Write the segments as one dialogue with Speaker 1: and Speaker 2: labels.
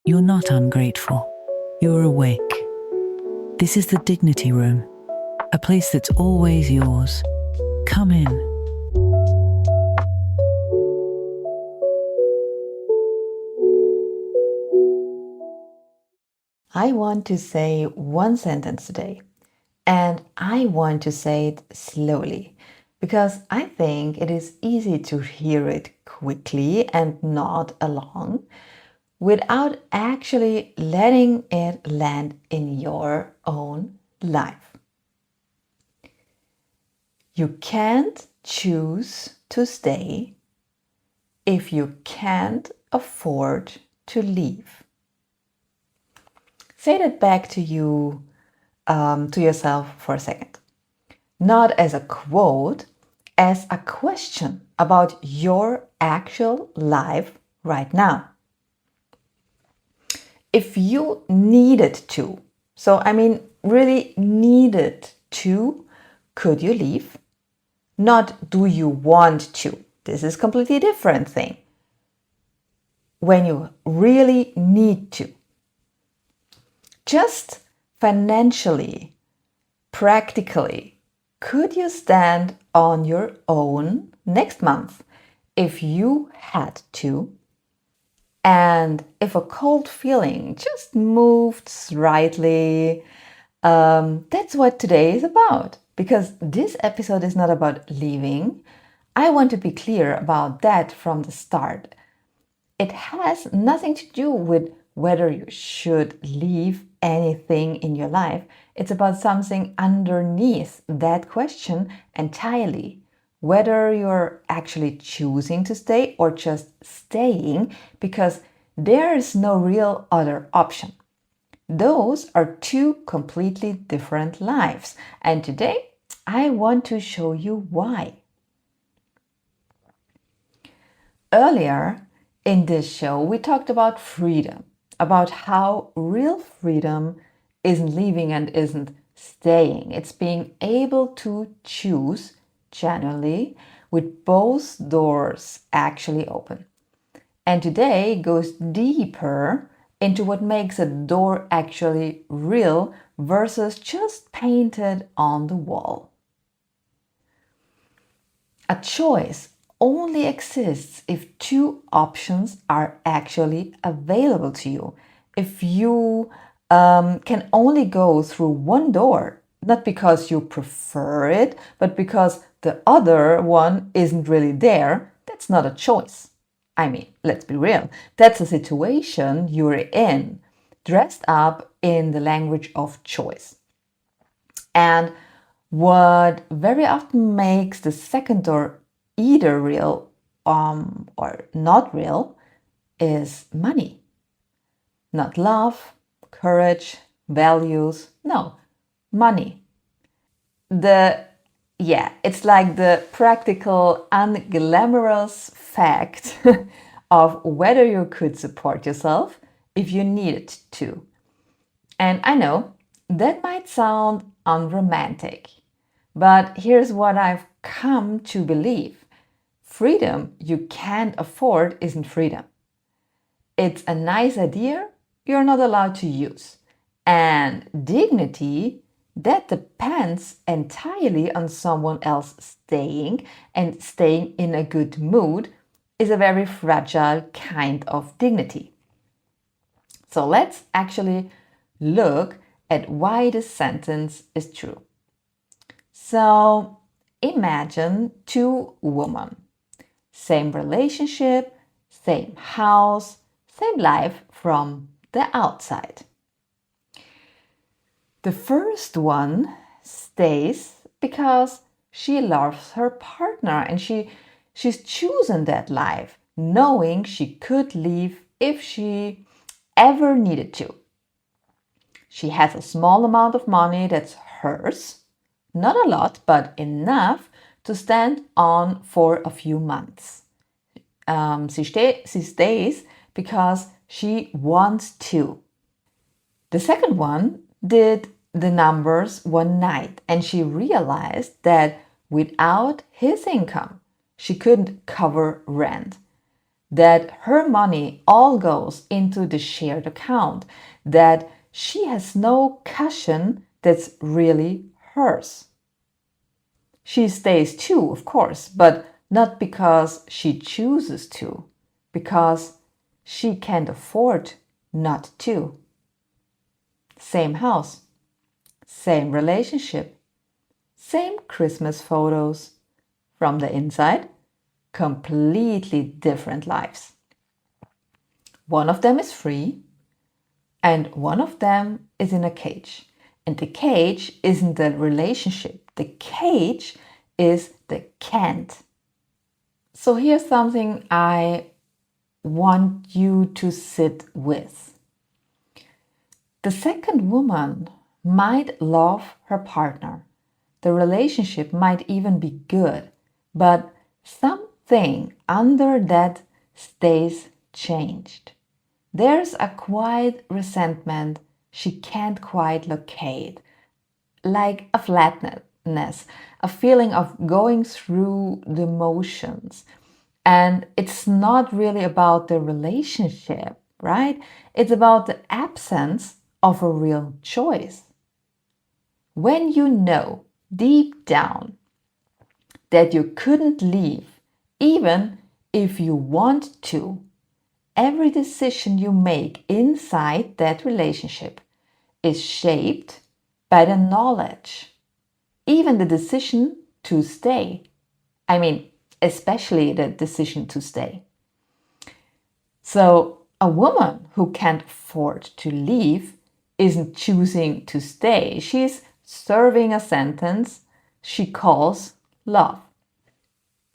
Speaker 1: You're not ungrateful. You're awake. This is the Dignity Room, a place that's always yours. Come in.
Speaker 2: I want to say one sentence today, and I want to say it slowly because I think it is easy to hear it quickly and nod along without actually letting it land in your own life. You can't choose to stay if you can't afford to leave. Say that back to you, to yourself for a second. Not as a quote, as a question about your actual life right now. If you needed to, so I mean really needed to, could you leave? Not do you want to. This is a completely different thing. When you really need to. Just financially, practically, could you stand on your own next month if you had to? And if a cold feeling just moved slightly, that's what today is about. Because this episode is not about leaving. I want to be clear about that from the start. It has nothing to do with whether you should leave anything in your life. It's about something underneath that question entirely. Whether you're actually choosing to stay or just staying because there is no real other option. Those are two completely different lives. And today I want to show you why. Earlier in this show, we talked about freedom, about how real freedom isn't leaving and isn't staying. It's being able to choose genuinely with both doors actually open. And today goes deeper into what makes a door actually real versus just painted on the wall. A choice only exists if two options are actually available to you. If you can only go through one door, not because you prefer it, but because the other one isn't really there, that's not a choice. I mean, let's be real. That's a situation you're in, dressed up in the language of choice. And what very often makes the second door either real or not real is money. Not love, courage, values. No, money. It's like the practical, unglamorous fact of whether you could support yourself if you needed to. And I know that might sound unromantic, but here's what I've come to believe. Freedom you can't afford isn't freedom. It's a nice idea you're not allowed to use. And dignity, that depends entirely on someone else staying, and staying in a good mood is a very fragile kind of dignity. So let's actually look at why this sentence is true. So imagine two women, same relationship, same house, same life from the outside. The first one stays because she loves her partner and she's chosen that life, knowing she could leave if she ever needed to. She has a small amount of money that's hers, not a lot, but enough to stand on for a few months. She stays because she wants to. The second one did the numbers one night and she realized that without his income, she couldn't cover rent. that her money all goes into the shared account, that she has no cushion that's really hers. She stays too, of course, but not because she chooses to, because she can't afford not to. Same house, same relationship, same Christmas photos. From the inside, completely different lives. One of them is free, and one of them is in a cage. And the cage isn't the relationship, the cage is the can't. So here's something I want you to sit with. The second woman might love her partner. The relationship might even be good, but something under that stays changed. There's a quiet resentment she can't quite locate, like a flatness, a feeling of going through the motions. And it's not really about the relationship, right? It's about the absence of a real choice. When you know deep down that you couldn't leave, even if you want to, every decision you make inside that relationship is shaped by the knowledge, even the decision to stay. I mean, especially the decision to stay. So, a woman who can't afford to leave isn't choosing to stay. She's serving a sentence she calls love.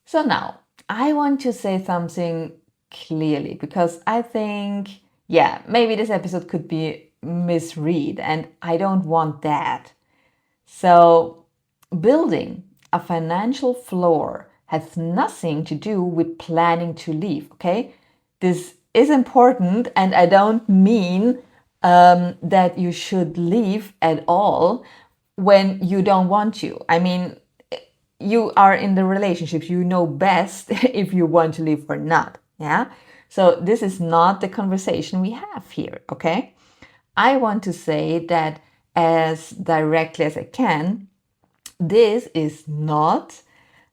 Speaker 2: So now, I want to say something clearly because I think, maybe this episode could be misread and I don't want that. So, building a financial floor has nothing to do with planning to leave, okay? This is important, and I don't mean that you should leave at all when you don't want to. I mean, you are in the relationship, you know best if you want to leave or not, yeah? So this is not the conversation we have here, okay? I want to say that as directly as I can, this is not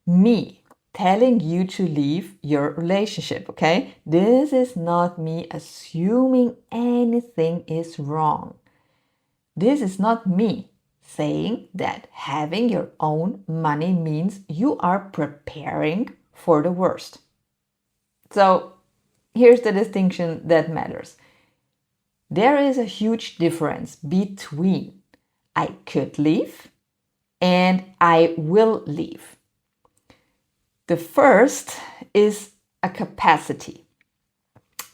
Speaker 2: me telling you to leave your relationship, okay? This is not me assuming anything is wrong. This is not me saying that having your own money means you are preparing for the worst. So here's the distinction that matters. There is a huge difference between I could leave and I will leave. The first is a capacity.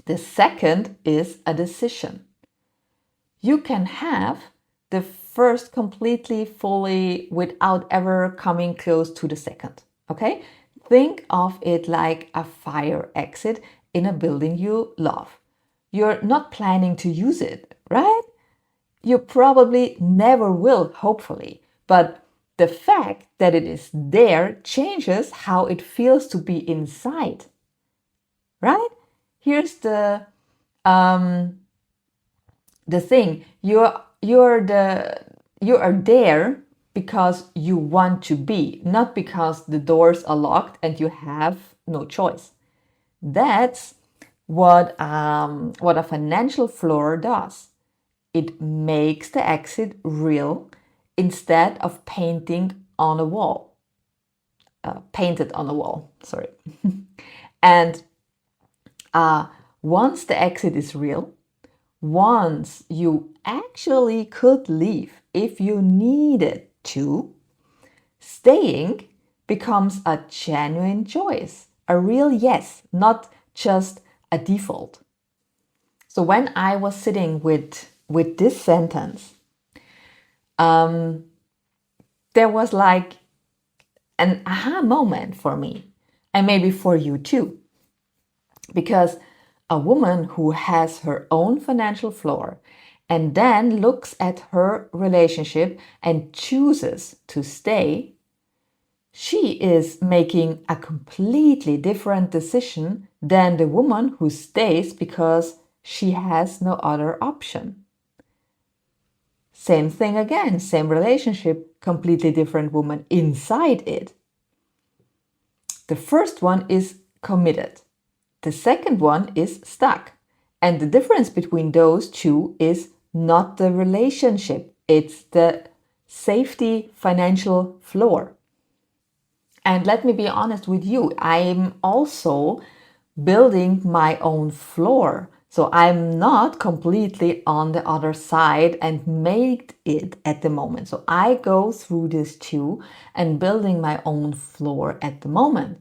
Speaker 2: The second is a decision. You can have the first completely, fully, without ever coming close to the second, okay? Think of it like a fire exit in a building you love. You're not planning to use it, right? You probably never will, hopefully, but the fact that it is there changes how it feels to be inside, right? Here's the thing: you are there because you want to be, not because the doors are locked and you have no choice. That's what a financial floor does. It makes the exit real instead of painted on a wall. Sorry. And once the exit is real, once you actually could leave if you needed to, staying becomes a genuine choice, a real yes, not just a default. So when I was sitting with this sentence, there was like an aha moment for me, and maybe for you too. Because a woman who has her own financial floor and then looks at her relationship and chooses to stay, she is making a completely different decision than the woman who stays because she has no other option. Same thing again, same relationship, completely different woman inside it. The first one is committed. The second one is stuck. And the difference between those two is not the relationship, it's the safety financial floor. And let me be honest with you, I'm also building my own floor. So I'm not completely on the other side and made it at the moment. So I go through this too and building my own floor at the moment.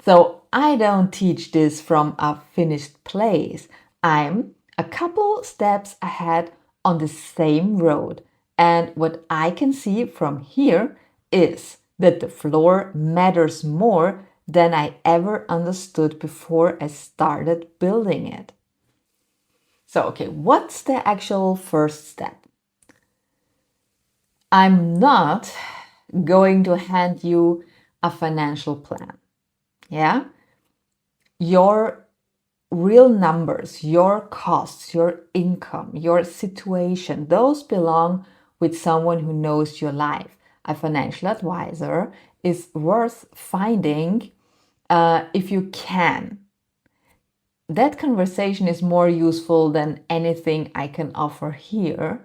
Speaker 2: So I don't teach this from a finished place. I'm a couple steps ahead on the same road. And what I can see from here is that the floor matters more than I ever understood before I started building it. So, okay, what's the actual first step? I'm not going to hand you a financial plan. Yeah? Your real numbers, your costs, your income, your situation, those belong with someone who knows your life. A financial advisor is worth finding if you can. That conversation is more useful than anything I can offer here.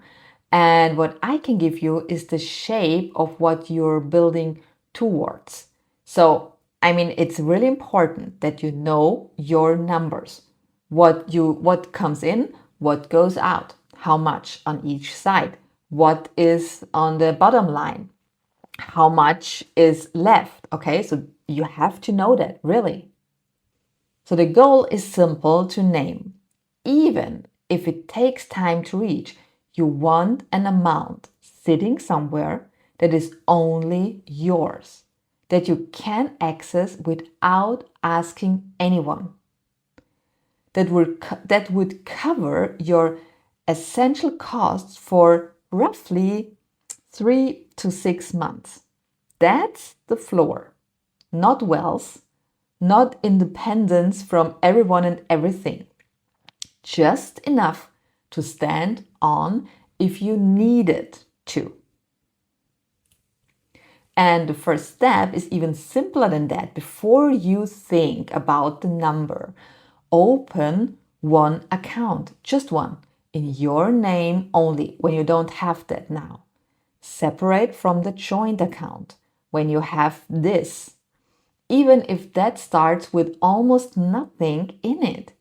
Speaker 2: And what I can give you is the shape of what you're building towards. So, I mean, it's really important that you know your numbers, what comes in, what goes out, how much on each side, what is on the bottom line, how much is left. Okay, so you have to know that, really. So the goal is simple to name. Even if it takes time to reach, you want an amount sitting somewhere that is only yours, that you can access without asking anyone. That would cover your essential costs for roughly 3 to 6 months. That's the floor, not wealth, not independence from everyone and everything. Just enough to stand on if you needed to. And the first step is even simpler than that. Before you think about the number, open one account, just one, in your name only when you don't have that now. Separate from the joint account when you have this, even if that starts with almost nothing in it.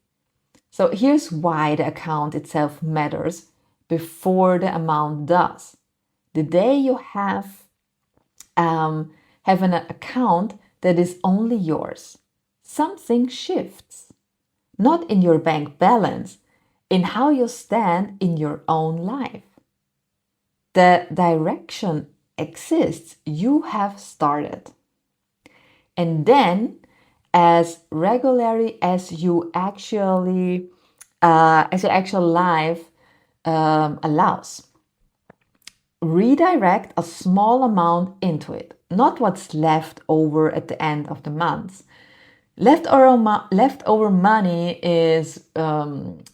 Speaker 2: So here's why the account itself matters before the amount does. The day you have an account that is only yours, something shifts. Not in your bank balance, in how you stand in your own life. The direction exists, you have started. And then, as regularly as your actual life allows, redirect a small amount into it, not what's left over at the end of the month. Leftover money is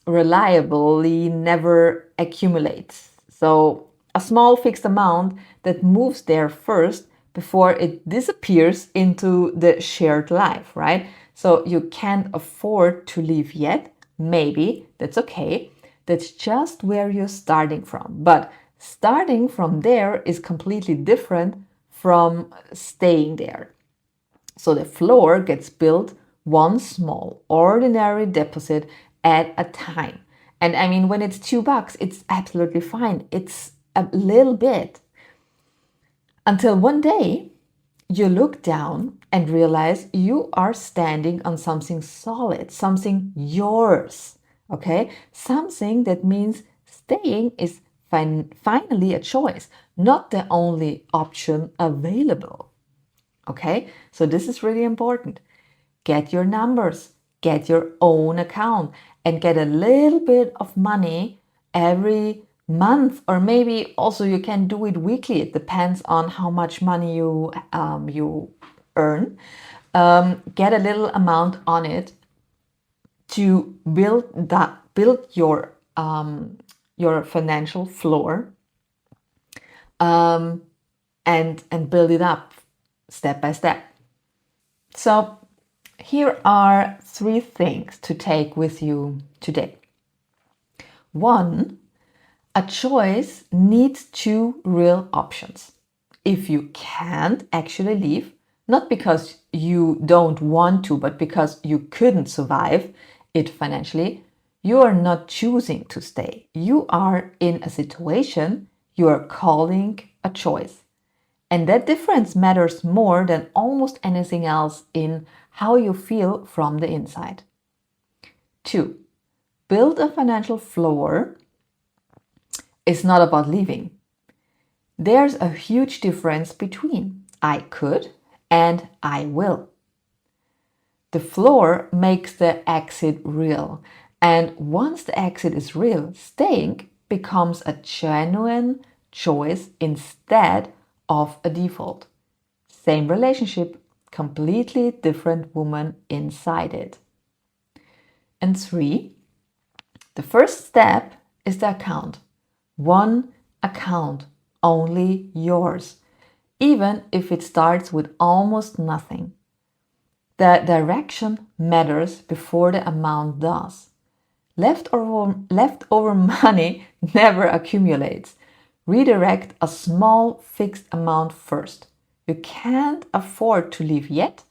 Speaker 2: reliably never accumulates. So a small fixed amount that moves there first before it disappears into the shared life, right? So you can't afford to leave yet. Maybe that's okay. That's just where you're starting from. But starting from there is completely different from staying there. So the floor gets built one small, ordinary deposit at a time. And I mean, when it's $2, it's absolutely fine. It's a little bit. Until one day, you look down and realize you are standing on something solid, something yours, okay? Something that means staying is finally a choice, not the only option available, okay? So this is really important. Get your numbers, get your own account, and get a little bit of money every month, or maybe also you can do it weekly. It depends on how much money you earn. Get a little amount on it to build your financial floor, and build it up step by step. So here are 3 things to take with you today. 1, a choice needs 2 real options. If you can't actually leave, not because you don't want to, but because you couldn't survive it financially, you are not choosing to stay. You are in a situation you are calling a choice. And that difference matters more than almost anything else in how you feel from the inside. 2, build a financial floor is not about leaving. There's a huge difference between I could and I will. The floor makes the exit real. And once the exit is real, staying becomes a genuine choice instead of a default. Same relationship, completely different woman inside it. And 3, the first step is the account. 1 account, only yours, even if it starts with almost nothing. The direction matters before the amount does. Leftover money never accumulates. Redirect a small fixed amount first. You can't afford to leave yet.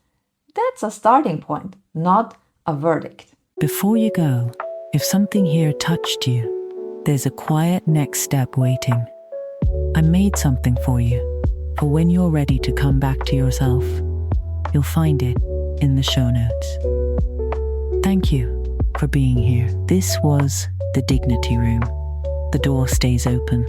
Speaker 2: That's a starting point, not a verdict.
Speaker 1: Before you go, if something here touched you, there's a quiet next step waiting. I made something for you, for when you're ready to come back to yourself. You'll find it in the show notes. Thank you for being here. This was the Dignity Room. The door stays open.